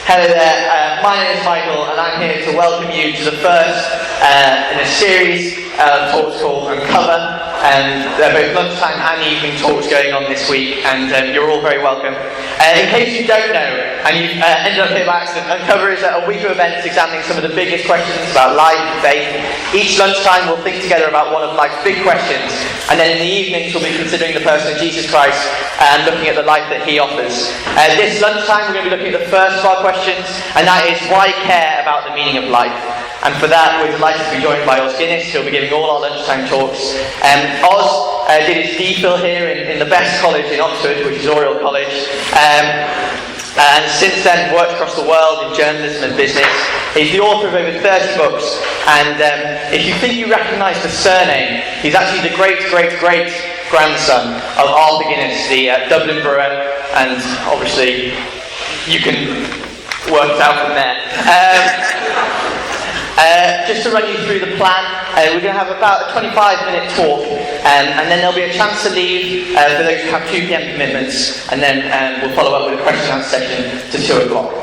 Hello there, my name is Michael and I'm here to welcome you to the first in a series of talks called Uncover. There are both lunchtime and evening talks going on this week, and you're all very welcome. In case you don't know, and you've ended up here by accident, Uncover is a week of events examining some of the biggest questions about life and faith. Each lunchtime we'll think together about one of life's big questions, and then in the evenings we'll be considering the person of Jesus Christ and looking at the life that he offers. This lunchtime we're going to be looking at the first of our questions, and that is, why care about the meaning of life? And for that, we're delighted to be joined by Guinness, who'll be giving all our lunchtime talks. Oz did his DPhil here in the best college in Oxford, which is Oriel College. And since then, worked across the world in journalism and business. He's the author of over 30 books. And if you think you recognise the surname, he's actually the great-great-great-grandson of Arthur Guinness, the Dublin brewer. And obviously, you can work it out from there. Just to run you through the plan, we're going to have about a 25-minute talk, and then there'll be a chance to leave for those who have 2 p.m. commitments, and then we'll follow up with a question and answer session to 2 o'clock.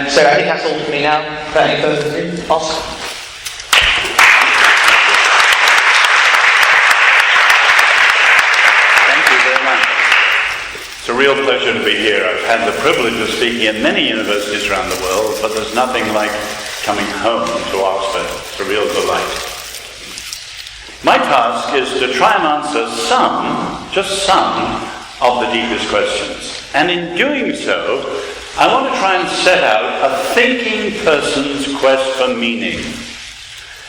So I think that's all for me now. Without any further ado, Oscar. Thank you very much. It's a real pleasure to be here. I've had the privilege of speaking at many universities around the world, but there's nothing like coming home to Oxford. It's a real delight. My task is to try and answer just some of the deepest questions. And in doing so, I want to try and set out a thinking person's quest for meaning.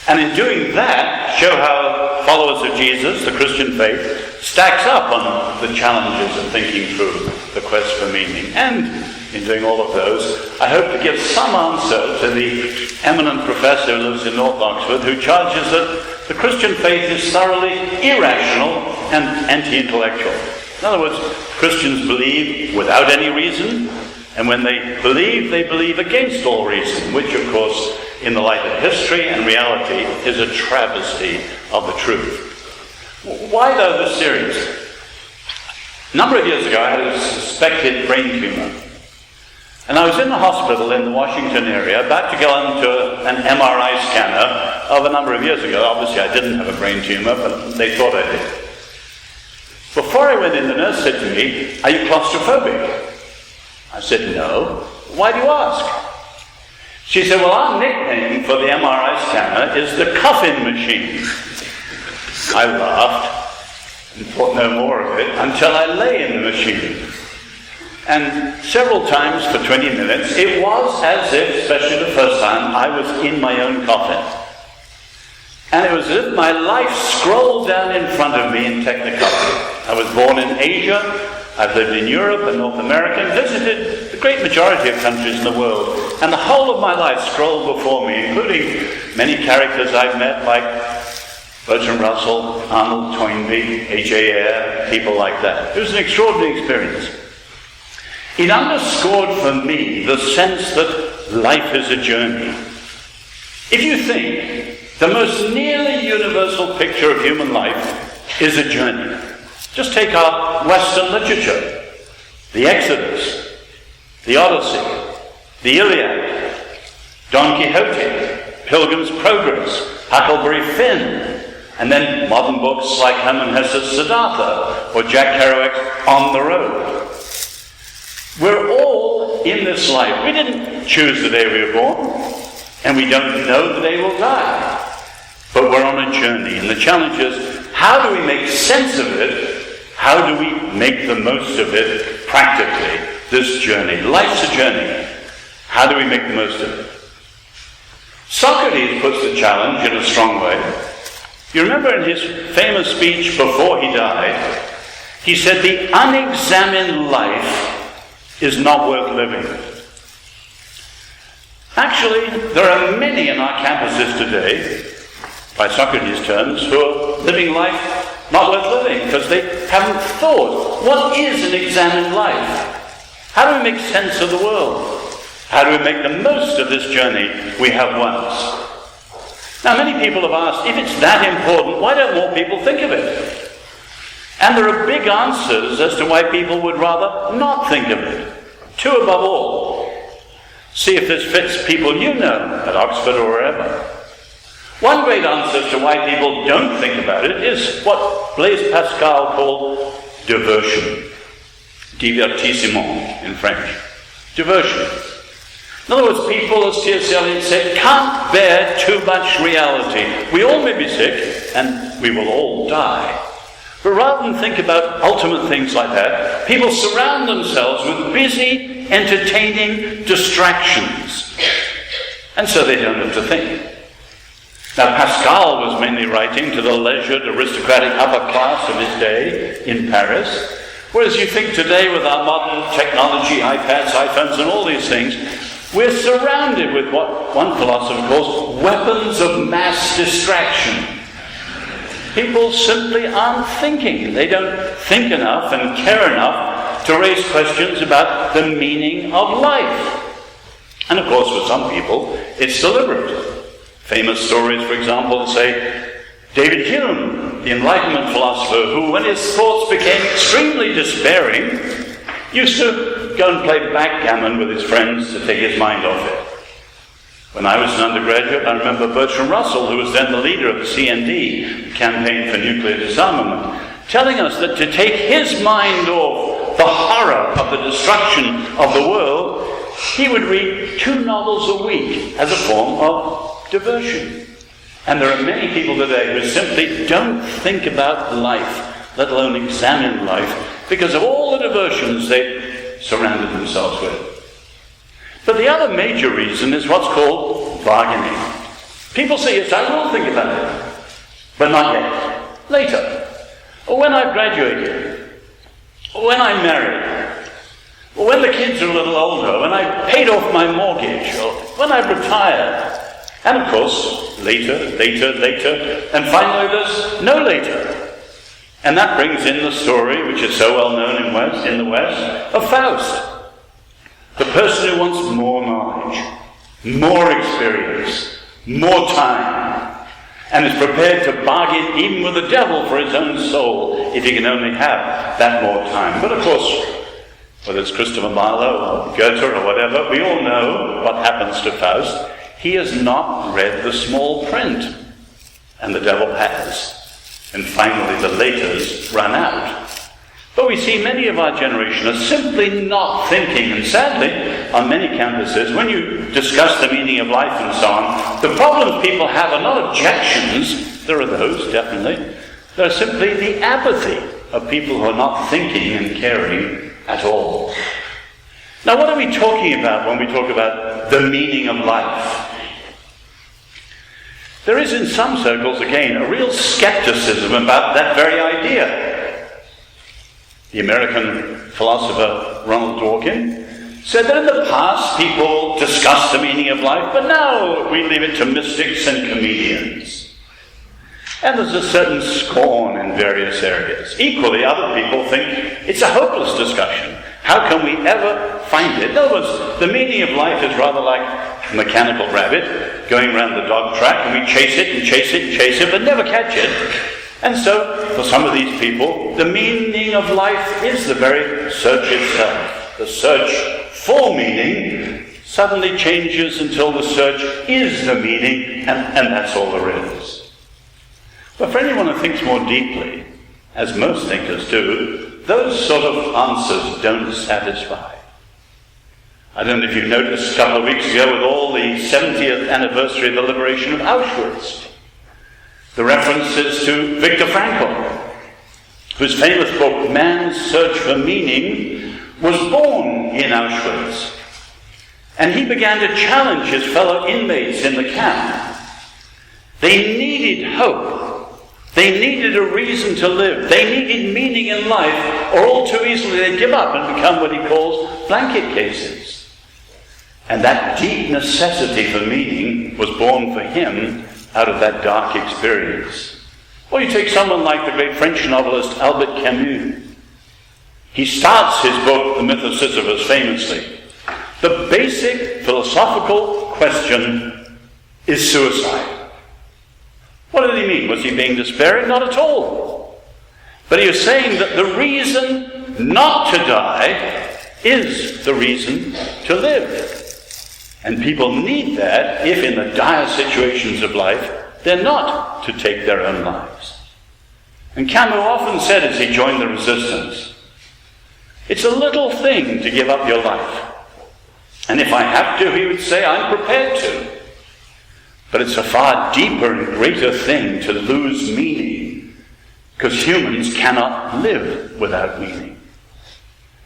And in doing that, show how followers of Jesus, the Christian faith, stacks up on the challenges of thinking through the quest for meaning. And in doing all of those, I hope to give some answer to the eminent professor who lives in North Oxford, who charges that the Christian faith is thoroughly irrational and anti-intellectual. In other words, Christians believe without any reason, and when they believe against all reason, which, of course, in the light of history and reality, is a travesty of the truth. Why, though, this series? A number of years ago, I had a suspected brain tumor. And I was in the hospital in the Washington area, about to go into an MRI scanner of a number of years ago. Obviously, I didn't have a brain tumor, but they thought I did. Before I went in, the nurse said to me, "Are you claustrophobic?" I said, "No." "Why do you ask?" She said, "Well, our nickname for the MRI scanner is the coffin machine." I laughed and thought no more of it until I lay in the machine. And several times for 20 minutes, it was as if, especially the first time, I was in my own coffin. And it was as if my life scrolled down in front of me in Technicolor. I was born in Asia, I've lived in Europe and North America, and visited the great majority of countries in the world. And the whole of my life scrolled before me, including many characters I've met, like Bertrand Russell, Arnold Toynbee, A.J. Eyre, people like that. It was an extraordinary experience. It underscored for me the sense that life is a journey. If you think the most nearly universal picture of human life is a journey, just take our Western literature, the Exodus, the Odyssey, the Iliad, Don Quixote, Pilgrim's Progress, Huckleberry Finn, and then modern books like Hermann Hesse's Siddhartha or Jack Kerouac's On the Road. We're all in this life. We didn't choose the day we were born, and we don't know the day we'll die. But we're on a journey, and the challenge is, how do we make sense of it? How do we make the most of it practically, this journey? Life's a journey. How do we make the most of it? Socrates puts the challenge in a strong way. You remember in his famous speech before he died, he said, "The unexamined life is not worth living." Actually, there are many in our campuses today, by Socrates' terms, who are living life not worth living because they haven't thought, what is an examined life? How do we make sense of the world? How do we make the most of this journey we have once? Now, many people have asked, if it's that important, why don't more people think of it? And there are big answers as to why people would rather not think of it. 2 above all. See if this fits people you know at Oxford or wherever. One great answer as to why people don't think about it is what Blaise Pascal called diversion. Divertissement in French. Diversion. In other words, people, as T.S. Eliot said, can't bear too much reality. We all may be sick, and we will all die. But rather than think about ultimate things like that, people surround themselves with busy, entertaining distractions. And so they don't have to think. Now, Pascal was mainly writing to the leisured, aristocratic upper class of his day in Paris. Whereas you think today with our modern technology, iPads, iPhones, and all these things, we're surrounded with what one philosopher calls weapons of mass distraction. People simply aren't thinking. They don't think enough and care enough to raise questions about the meaning of life. And of course, for some people, it's deliberate. Famous stories, for example, say David Hume, the Enlightenment philosopher, who, when his thoughts became extremely despairing, used to go and play backgammon with his friends to take his mind off it. When I was an undergraduate, I remember Bertrand Russell, who was then the leader of the CND, the Campaign for Nuclear Disarmament, telling us that to take his mind off the horror of the destruction of the world, he would read 2 novels a week as a form of diversion. And there are many people today who simply don't think about life, let alone examine life, because of all the diversions they've surrounded themselves with. But the other major reason is what's called bargaining. People say, yes, I will think about it, but not yet. Later. Or when I've graduated. Or when I'm married. Or when the kids are a little older. When I've paid off my mortgage. Or when I've retired. And of course, later, and finally there's no later. And that brings in the story, which is so well known in the West, of Faust. The person who wants more knowledge, more experience, more time, and is prepared to bargain even with the devil for his own soul if he can only have that more time. But of course, whether it's Christopher Marlowe or Goethe or whatever, we all know what happens to Faust. He has not read the small print, and the devil has. And finally the laters run out. But we see many of our generation are simply not thinking, and sadly, on many campuses, when you discuss the meaning of life and so on, the problems people have are not objections, there are those, definitely. They're simply the apathy of people who are not thinking and caring at all. Now, what are we talking about when we talk about the meaning of life? There is in some circles, again, a real skepticism about that very idea. The American philosopher Ronald Dworkin said that in the past people discussed the meaning of life, but now we leave it to mystics and comedians. And there's a certain scorn in various areas. Equally, other people think it's a hopeless discussion. How can we ever find it? In other words, the meaning of life is rather like a mechanical rabbit going around the dog track, and we chase it and chase it and chase it, but never catch it. And so, for some of these people, the meaning of life is the very search itself. The search for meaning suddenly changes until the search is the meaning, and that's all there is. But for anyone who thinks more deeply, as most thinkers do, those sort of answers don't satisfy. I don't know if you noticed a couple of weeks ago with all the 70th anniversary of the liberation of Auschwitz, the references to Viktor Frankl, whose famous book, Man's Search for Meaning, was born in Auschwitz. And he began to challenge his fellow inmates in the camp. They needed hope. They needed a reason to live. They needed meaning in life, or all too easily they'd give up and become what he calls blanket cases. And that deep necessity for meaning was born for him out of that dark experience. Or you take someone like the great French novelist Albert Camus. He starts his book, The Myth of Sisyphus, famously. The basic philosophical question is suicide. What did he mean? Was he being despairing? Not at all. But he was saying that the reason not to die is the reason to live. And people need that if in the dire situations of life they're not to take their own lives. And Camus often said as he joined the resistance, it's a little thing to give up your life. And if I have to, he would say, I'm prepared to. But it's a far deeper and greater thing to lose meaning, because humans cannot live without meaning.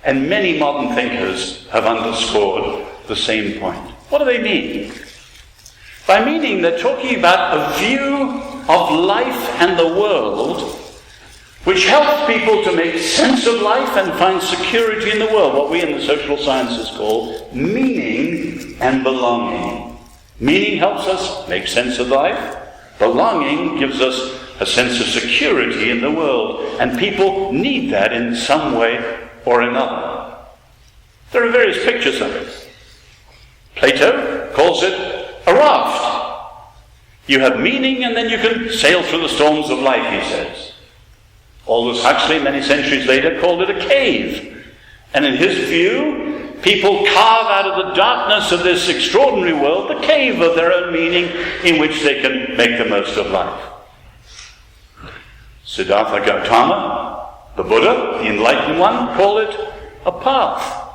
And many modern thinkers have underscored the same point. What do they mean? By meaning, they're talking about a view of life and the world which helps people to make sense of life and find security in the world, what we in the social sciences call meaning and belonging. Meaning helps us make sense of life. Belonging gives us a sense of security in the world, and people need that in some way or another. There are various pictures of it. Plato calls it a raft. You have meaning and then you can sail through the storms of life, he says. Aldous Huxley, many centuries later, called it a cave. And in his view, people carve out of the darkness of this extraordinary world the cave of their own meaning in which they can make the most of life. Siddhartha Gautama, the Buddha, the enlightened one, called it a path.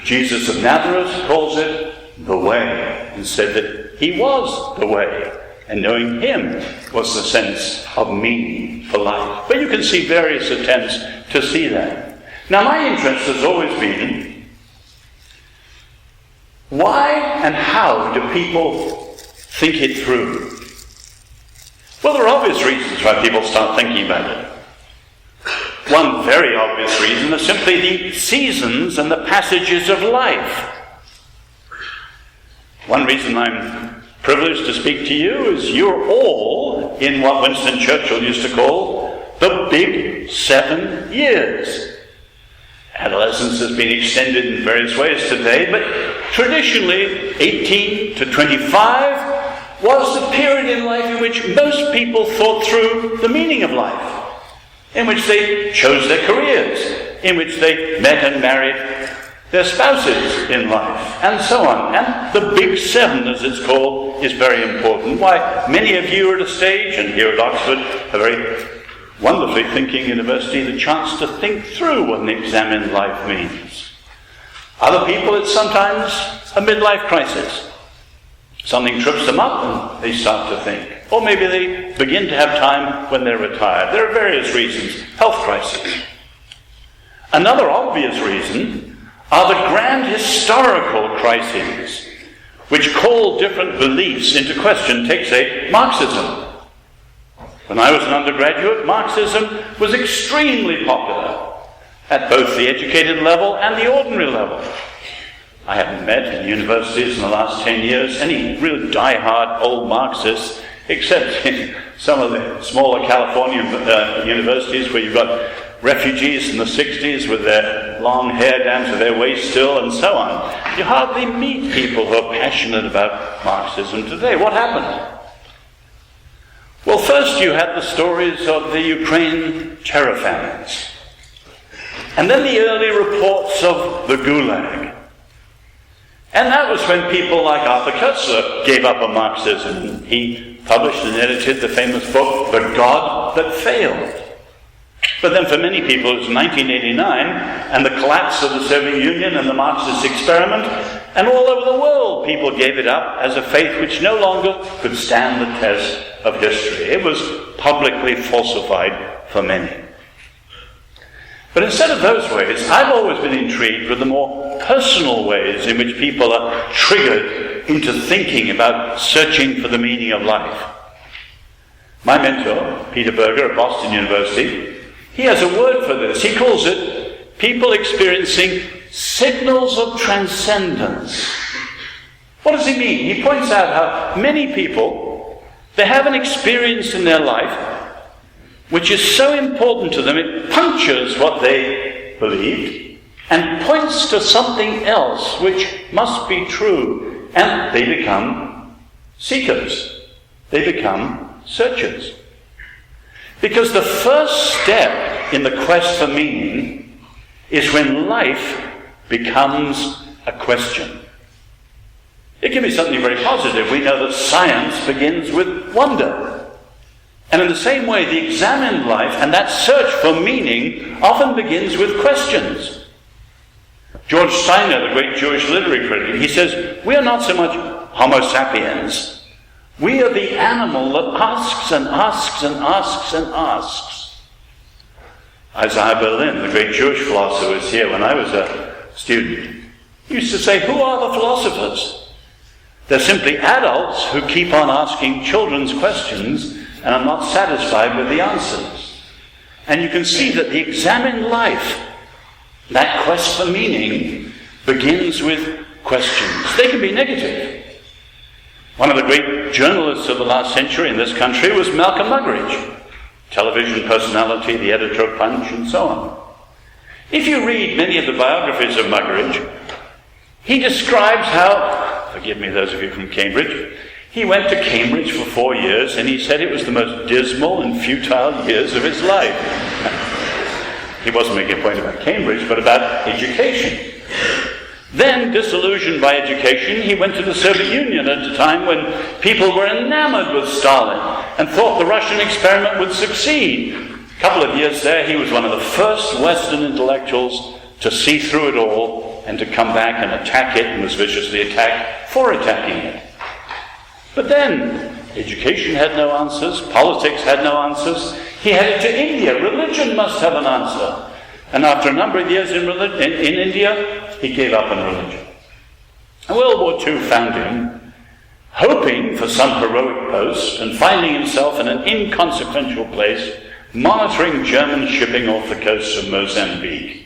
Jesus of Nazareth calls it the way, and said that he was the way, and knowing him was the sense of meaning for life. But you can see various attempts to see that. Now, my interest has always been, why and how do people think it through? Well, there are obvious reasons why people start thinking about it. One very obvious reason is simply the seasons and the passages of life. One reason I'm privileged to speak to you is you're all in what Winston Churchill used to call the big 7 years. Adolescence has been extended in various ways today, but traditionally 18 to 25 was the period in life in which most people thought through the meaning of life, in which they chose their careers, in which they met and married their spouses in life, and so on. And the Big 7, as it's called, is very important. Why, many of you are at a stage, and here at Oxford, a very wonderfully thinking university, the chance to think through what an examined life means. Other people, it's sometimes a midlife crisis. Something trips them up and they start to think. Or maybe they begin to have time when they're retired. There are various reasons. Health crisis. Another obvious reason are the grand historical crises which call different beliefs into question. Take, say, Marxism. When I was an undergraduate, Marxism was extremely popular at both the educated level and the ordinary level. I haven't met in universities in the last 10 years any real die-hard old Marxists, except in some of the smaller California universities where you've got refugees in the 60s with their long hair down to their waist still and so on. You hardly meet people who are passionate about Marxism today. What happened? Well, first you had the stories of the Ukraine terror famines, and then the early reports of the Gulag. And that was when people like Arthur Koestler gave up on Marxism. He published and edited the famous book, The God That Failed. But then for many people it was 1989 and the collapse of the Soviet Union and the Marxist experiment, and all over the world people gave it up as a faith which no longer could stand the test of history. It was publicly falsified for many. But instead of those ways, I've always been intrigued with the more personal ways in which people are triggered into thinking about searching for the meaning of life. My mentor, Peter Berger at Boston University, he has a word for this. He calls it people experiencing signals of transcendence. What does he mean? He points out how many people, they have an experience in their life which is so important to them, it punctures what they believed and points to something else which must be true. And they become seekers. They become searchers. Because the first step in the quest for meaning is when life becomes a question. It can be something very positive. We know that science begins with wonder. And in the same way, the examined life and that search for meaning often begins with questions. George Steiner, the great Jewish literary critic, he says, we are not so much Homo sapiens. We are the animal that asks and asks and asks and asks. Isaiah Berlin, the great Jewish philosopher, was here when I was a student. He used to say, who are the philosophers? They're simply adults who keep on asking children's questions and are not satisfied with the answers. And you can see that the examined life, that quest for meaning, begins with questions. They can be negative. One of the great journalists of the last century in this country was Malcolm Muggeridge, television personality, the editor of Punch, and so on. If you read many of the biographies of Muggeridge, he describes how, forgive me those of you from Cambridge, he went to Cambridge for 4 years and he said it was the most dismal and futile years of his life. He wasn't making a point about Cambridge, but about education. Then, disillusioned by education, he went to the Soviet Union at a time when people were enamored with Stalin and thought the Russian experiment would succeed. A couple of years there, he was one of the first Western intellectuals to see through it all and to come back and attack it, and was viciously attacked for attacking it. But then, education had no answers, politics had no answers. He headed to India. Religion must have an answer. And after a number of years in India, he gave up on religion. And World War II found him hoping for some heroic post and finding himself in an inconsequential place monitoring German shipping off the coast of Mozambique.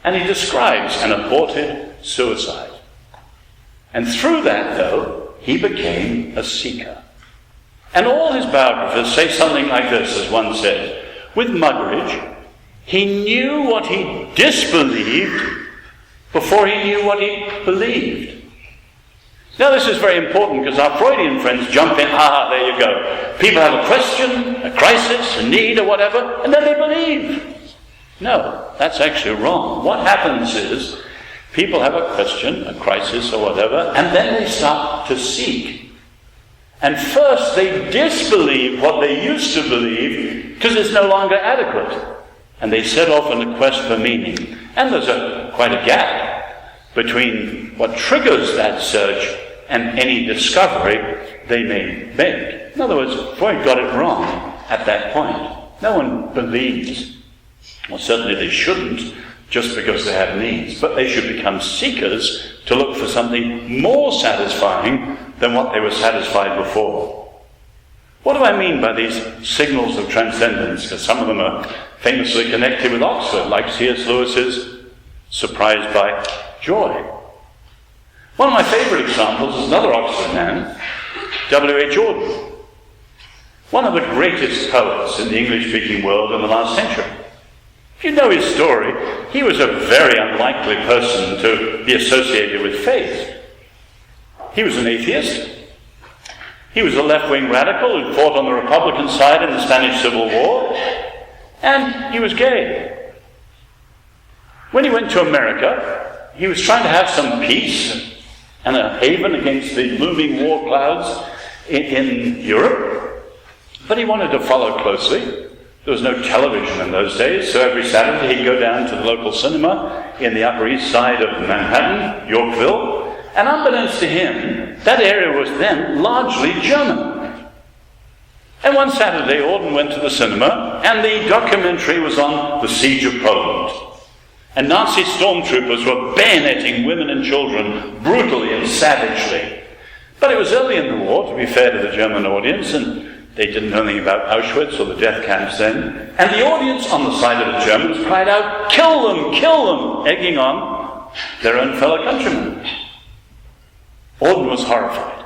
And he describes an aborted suicide. And through that, though, he became a seeker. And all his biographers say something like this, as one said. With Muggeridge, he knew what he disbelieved before he knew what he believed. Now this is very important because our Freudian friends jump in, there you go. People have a question, a crisis, a need or whatever, and then they believe. No, that's actually wrong. What happens is people have a question, a crisis or whatever, and then they start to seek. And first they disbelieve what they used to believe because it's no longer adequate. And they set off on a quest for meaning. And there's quite a gap between what triggers that search and any discovery they may make. In other words, Freud got it wrong at that point. No one believes, well, certainly they shouldn't, just because they have needs, but they should become seekers to look for something more satisfying than what they were satisfied before. What do I mean by these signals of transcendence? Because some of them are famously connected with Oxford, like C.S. Lewis's Surprised by Joy. One of my favourite examples is another Oxford man, W.H. Auden, one of the greatest poets in the English-speaking world in the last century. If you know his story, he was a very unlikely person to be associated with faith. He was an atheist. He was a left-wing radical who fought on the Republican side in the Spanish Civil War, and he was gay. When he went to America, he was trying to have some peace and a haven against the looming war clouds in Europe, but he wanted to follow closely. There was no television in those days, so every Saturday he'd go down to the local cinema in the Upper East Side of Manhattan, Yorkville, and unbeknownst to him, that area was then largely German. And one Saturday, Auden went to the cinema, and the documentary was on the siege of Poland. And Nazi stormtroopers were bayoneting women and children brutally and savagely. But it was early in the war, to be fair to the German audience, and they didn't know anything about Auschwitz or the death camps then. And the audience on the side of the Germans cried out, "Kill them, egging on their own fellow countrymen. Auden was horrified.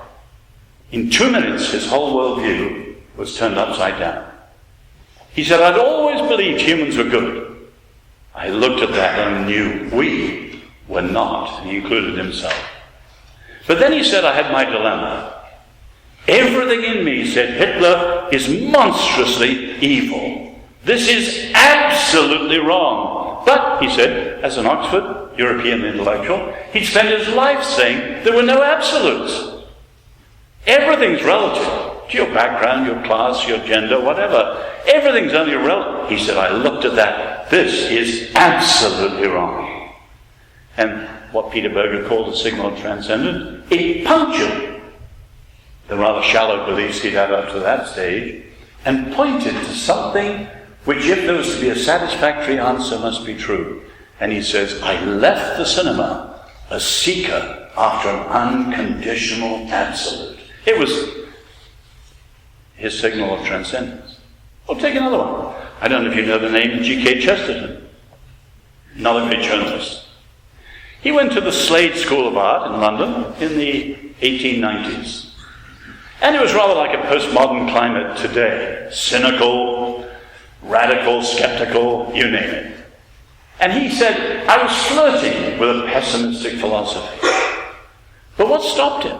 In 2 minutes, his whole worldview was turned upside down. He said, I'd always believed humans were good. I looked at that and knew we were not. He included himself. But then he said, I had my dilemma. Everything in me said Hitler is monstrously evil. This is absolutely wrong. But But, he said, as an Oxford European intellectual, he'd spent his life saying there were no absolutes. Everything's relative to your background, your class, your gender, whatever. Everything's only relative. He said, I looked at that. This is absolutely wrong. And what Peter Berger called the signal of transcendence, it punctured the rather shallow beliefs he'd had up to that stage and pointed to something which, if there was to be a satisfactory answer, must be true. And he says, I left the cinema a seeker after an unconditional absolute. It was his signal of transcendence. Well, take another one. I don't know if you know the name G.K. Chesterton, another great journalist. He went to the Slade School of Art in London in the 1890s. And it was rather like a postmodern climate today. Cynical, radical, skeptical, you name it. And he said, I was flirting with a pessimistic philosophy. But what stopped him?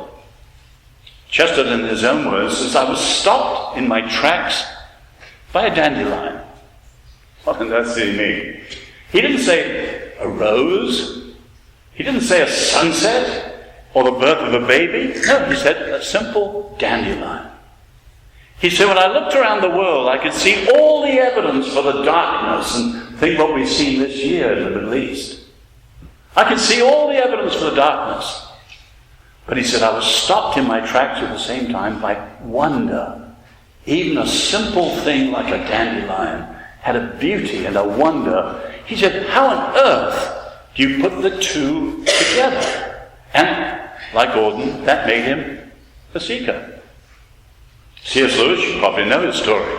Chesterton, in his own words, says, I was stopped in my tracks by a dandelion. What did that see me? He didn't say a rose. He didn't say a sunset or the birth of a baby. No, he said a simple dandelion. He said, when I looked around the world, I could see all the evidence for the darkness, and think what we've seen this year in the Middle East. I could see all the evidence for the darkness. But he said, I was stopped in my tracks at the same time by wonder. Even a simple thing like a dandelion had a beauty and a wonder. He said, how on earth do you put the two together? And, like Auden, that made him a seeker. C.S. Lewis, you probably know his story.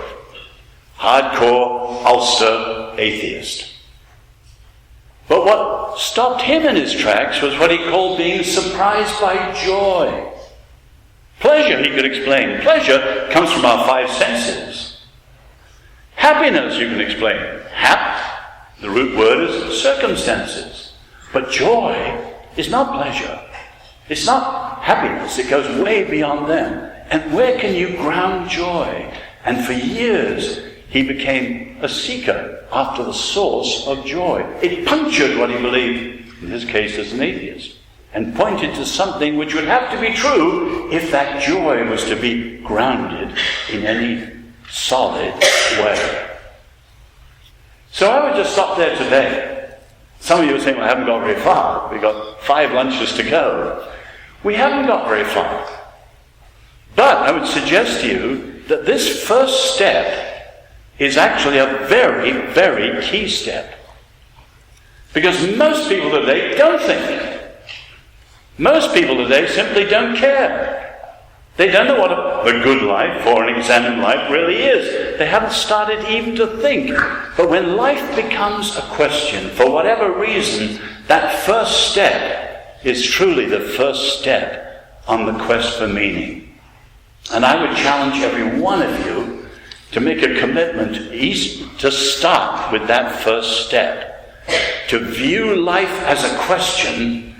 Hardcore Ulster atheist. But what stopped him in his tracks was what he called being surprised by joy. Pleasure, he could explain. Pleasure comes from our five senses. Happiness, you can explain. Hap, the root word is circumstances. But joy is not pleasure. It's not happiness. It goes way beyond them. And where can you ground joy? And for years, he became a seeker after the source of joy. It punctured what he believed, in his case as an atheist, and pointed to something which would have to be true if that joy was to be grounded in any solid way. So I would just stop there today. Some of you are saying, well, I haven't got very far. We've got 5 lunches to go. We haven't got very far. But I would suggest to you that this first step is actually a very, very key step. Because most people today don't think. Most people today simply don't care. They don't know what the good life or an examined life really is. They haven't started even to think. But when life becomes a question, for whatever reason, that first step is truly the first step on the quest for meaning. And I would challenge every one of you to make a commitment to start with that first step. To view life as a question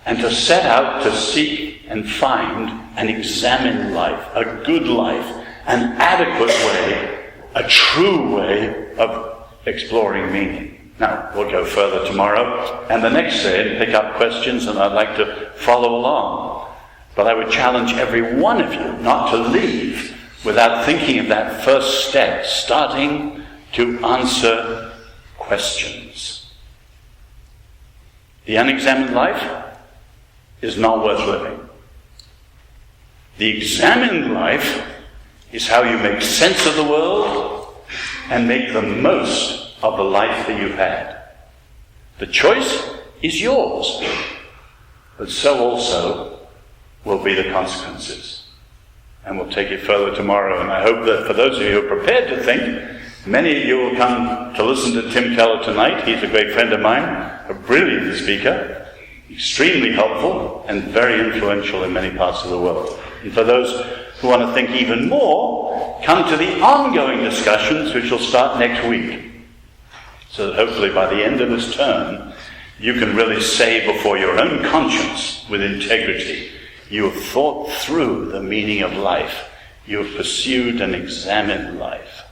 and to set out to seek and find and examine life, a good life, an adequate way, a true way of exploring meaning. Now, we'll go further tomorrow and the next day and pick up questions, and I'd like to follow along. But I would challenge every one of you not to leave without thinking of that first step, starting to answer questions. The unexamined life is not worth living. The examined life is how you make sense of the world and make the most of the life that you've had. The choice is yours, but so also will be the consequences. And we'll take it further tomorrow. And I hope that for those of you who are prepared to think, many of you will come to listen to Tim Keller tonight. He's a great friend of mine, a brilliant speaker, extremely helpful, and very influential in many parts of the world. And for those who want to think even more, come to the ongoing discussions which will start next week. So that hopefully by the end of this term, you can really say before your own conscience with integrity, you have thought through the meaning of life. You have pursued and examined life.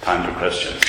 Time for questions.